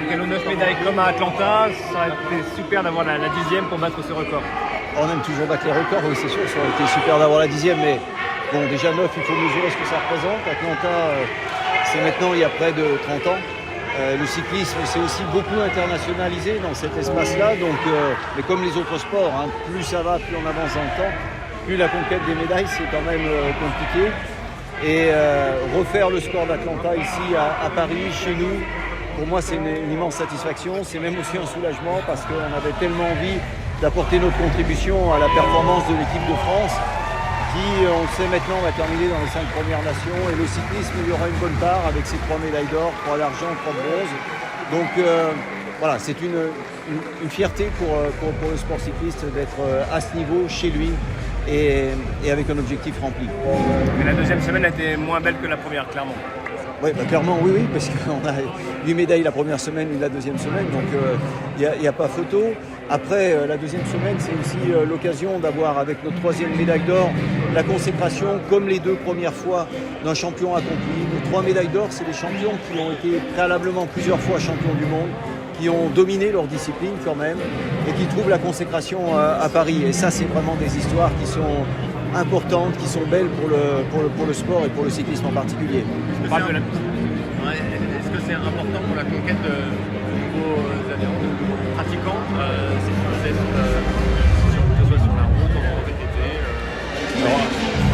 Gallo 9 médailles comme à Atlanta, ça aurait été super d'avoir la 10e pour battre ce record. On aime toujours battre les records, oui c'est sûr, ça aurait été super d'avoir la 10e, mais bon déjà 9, il faut mesurer ce que ça représente. Atlanta, c'est maintenant il y a près de 30 ans. Le cyclisme s'est aussi beaucoup internationalisé dans cet espace-là, donc, mais comme les autres sports, hein, plus ça va, plus on avance dans le temps, plus la conquête des médailles c'est quand même compliqué. Et refaire le score d'Atlanta ici à Paris, chez nous, pour moi c'est une immense satisfaction, c'est même aussi un soulagement parce qu'on avait tellement envie d'apporter notre contribution à la performance de l'équipe de France qui, on le sait maintenant, va terminer dans les 5 premières nations. Et le cyclisme, il y aura une bonne part avec ses 3 médailles d'or, 3 d'argent, 3 de bronze. Donc voilà, c'est une fierté pour le sport cycliste d'être à ce niveau, chez lui, et avec un objectif rempli. Mais la deuxième semaine a été moins belle que la première, clairement. Oui, clairement, oui, parce qu'on a 8 médailles la première semaine et la deuxième semaine, donc il n'y a pas photo. Après, la deuxième semaine, c'est aussi l'occasion d'avoir, avec notre 3e médaille d'or, la consécration, comme les 2 premières fois, d'un champion accompli. Nos 3 médailles d'or, c'est des champions qui ont été préalablement plusieurs fois champions du monde, qui ont dominé leur discipline quand même, et qui trouvent la consécration à Paris. Et ça, c'est vraiment des histoires qui sont importantes, qui sont belles pour le sport et pour le cyclisme en particulier. Est-ce que c'est important pour la conquête de nouveaux adhérents, de nouveaux pratiquants, que ce soit sur la route, en VTT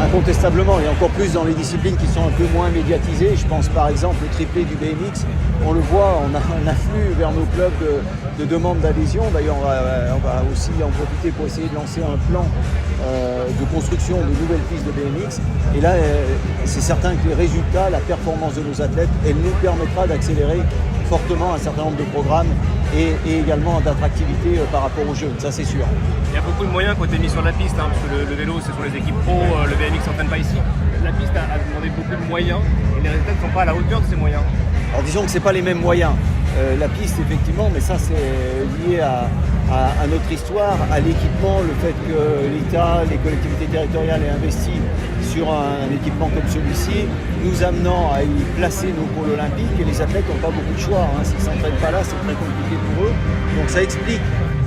Incontestablement, et encore plus dans les disciplines qui sont un peu moins médiatisées. Je pense par exemple au triplé du BMX. On le voit, on a un afflux vers nos clubs de demandes d'adhésion. D'ailleurs, on va aussi en profiter pour essayer de lancer un plan de construction de nouvelles pistes de BMX. Et là, c'est certain que les résultats, la performance de nos athlètes, elle nous permettra d'accélérer fortement un certain nombre de programmes et également d'attractivité par rapport aux jeunes, ça c'est sûr. Il y a beaucoup de moyens qui ont été mis sur la piste, hein, parce que le vélo ce sont les équipes pro, le BMX ne s'entraîne pas ici. La piste a demandé beaucoup de moyens et les résultats ne sont pas à la hauteur de ces moyens. Alors disons que ce n'est pas les mêmes moyens. La piste effectivement, mais ça c'est lié à notre histoire, à l'équipement, le fait que l'État, les collectivités territoriales aient investi sur un équipement comme celui-ci, nous amenant à y placer nos pôles olympiques, et les athlètes n'ont pas beaucoup de choix. Hein. S'ils ne s'entraînent pas là, c'est très compliqué pour eux. Donc ça explique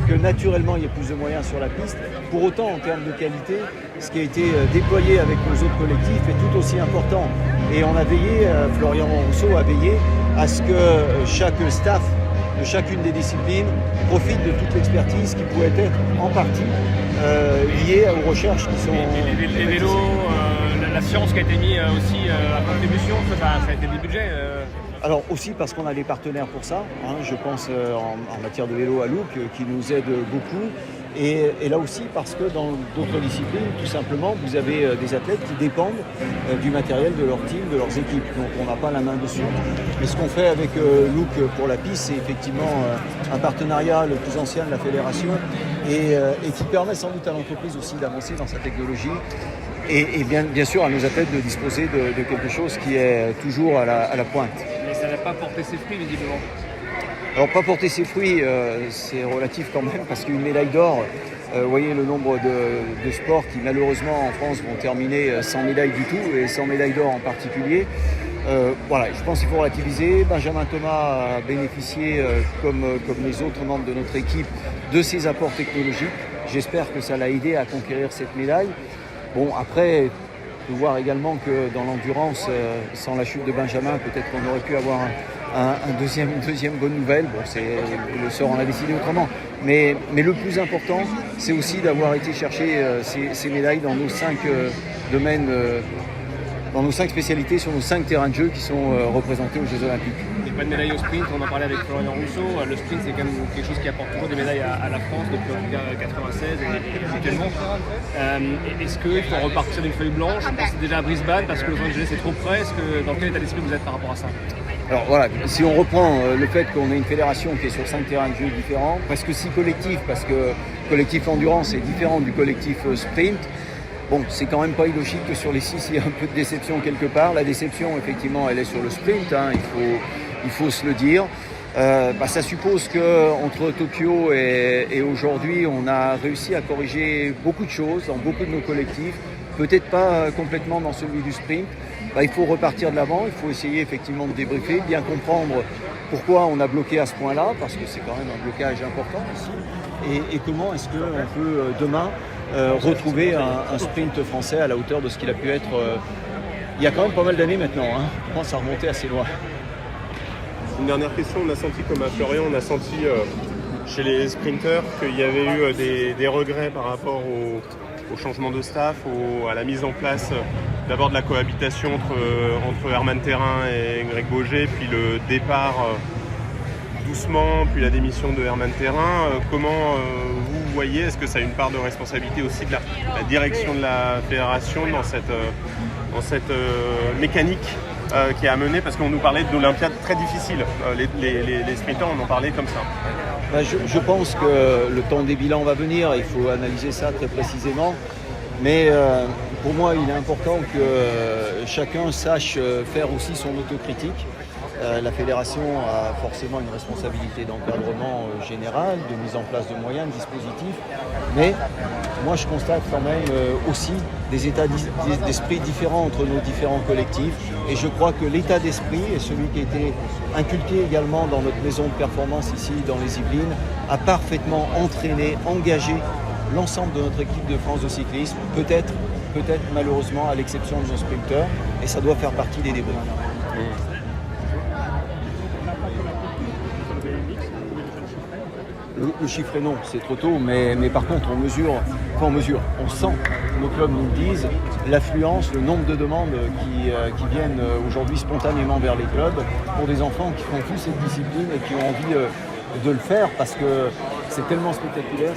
que naturellement il y ait plus de moyens sur la piste. Pour autant, en termes de qualité, ce qui a été déployé avec nos autres collectifs est tout aussi important. Et on a veillé, Florian Rousseau a veillé à ce que chaque staff de chacune des disciplines profite de toute l'expertise qui pouvait être en partie liée aux recherches qui sont... Les vélos, la science qui a été mise aussi à contribution, ça a été des budgets Alors aussi parce qu'on a des partenaires pour ça, hein, je pense en matière de vélo à Look qui nous aide beaucoup, et là aussi parce que dans d'autres disciplines, tout simplement, vous avez des athlètes qui dépendent du matériel de leur team, de leurs équipes, donc on n'a pas la main dessus. Mais ce qu'on fait avec Look pour la piste, c'est effectivement un partenariat le plus ancien de la fédération et qui permet sans doute à l'entreprise aussi d'avancer dans sa technologie. Et bien sûr à nos athlètes de disposer de quelque chose qui est toujours à la pointe. Mais ça n'a pas porté ses fruits visiblement. Alors pas porter ses fruits, c'est relatif quand même, parce qu'une médaille d'or, vous voyez le nombre de sports qui malheureusement en France vont terminer sans médaille du tout, et sans médaille d'or en particulier. Voilà, je pense qu'il faut relativiser. Benjamin Thomas a bénéficié, comme les autres membres de notre équipe, de ses apports technologiques. J'espère que ça l'a aidé à conquérir cette médaille. Bon, après, il faut voir également que dans l'endurance, sans la chute de Benjamin, peut-être qu'on aurait pu avoir une deuxième bonne nouvelle. Bon, le sort en a décidé autrement. Mais le plus important, c'est aussi d'avoir été chercher ces médailles dans nos 5 domaines, dans nos 5 spécialités, sur nos 5 terrains de jeu qui sont représentés aux Jeux Olympiques. Il n'y a pas de médaille au sprint, on en parlait avec Florian Rousseau. Le sprint, c'est quand même quelque chose qui apporte toujours des médailles à la France depuis 1996 et actuellement. Est-ce qu'il faut repartir d'une feuille blanche? On pense déjà à Brisbane parce que Los Angeles est trop près. Dans quel état d'esprit vous êtes par rapport à ça? Alors voilà, si on reprend le fait qu'on ait une fédération qui est sur 5 terrains de jeu différents, presque 6 collectifs, parce que le collectif endurance est différent du collectif sprint, bon, c'est quand même pas illogique que sur les 6, il y a un peu de déception quelque part. La déception, effectivement, elle est sur le sprint, hein, il faut se le dire. Ça suppose qu'entre Tokyo et aujourd'hui, on a réussi à corriger beaucoup de choses dans beaucoup de nos collectifs. Peut-être pas complètement dans celui du sprint, il faut repartir de l'avant, il faut essayer effectivement de débriefer, bien comprendre pourquoi on a bloqué à ce point-là, parce que c'est quand même un blocage important ici, et comment est-ce qu'on peut demain retrouver un sprint français à la hauteur de ce qu'il a pu être il y a quand même pas mal d'années maintenant, hein. Je pense à remonter assez loin. Une dernière question, on a senti comme à Florian, on a senti chez les sprinteurs qu'il y avait eu des regrets par rapport au changement de staff, à la mise en place d'abord de la cohabitation entre Herman Therrin et Greg Boger, puis le départ doucement, puis la démission de Herman Therrin. Comment vous voyez, est-ce que ça a une part de responsabilité aussi de la direction de la fédération dans cette mécanique qui est amenée, parce qu'on nous parlait d'Olympiade très difficile, les sprinteurs on en parlait comme ça. Je pense que le temps des bilans va venir, il faut analyser ça très précisément, mais pour moi il est important que chacun sache faire aussi son autocritique. La fédération a forcément une responsabilité d'encadrement général, de mise en place de moyens, de dispositifs, mais moi je constate quand même aussi des états d'esprit différents entre nos différents collectifs, et je crois que l'état d'esprit, et celui qui a été inculqué également dans notre maison de performance ici dans les Yvelines, a parfaitement entraîné, engagé l'ensemble de notre équipe de France de cyclisme, peut-être malheureusement à l'exception de nos sprinteurs, et ça doit faire partie des débats. Le chiffre est non, c'est trop tôt, mais par contre on sent, nos clubs nous le disent, l'affluence, le nombre de demandes qui viennent aujourd'hui spontanément vers les clubs pour des enfants qui font tous cette discipline et qui ont envie de le faire parce que c'est tellement spectaculaire.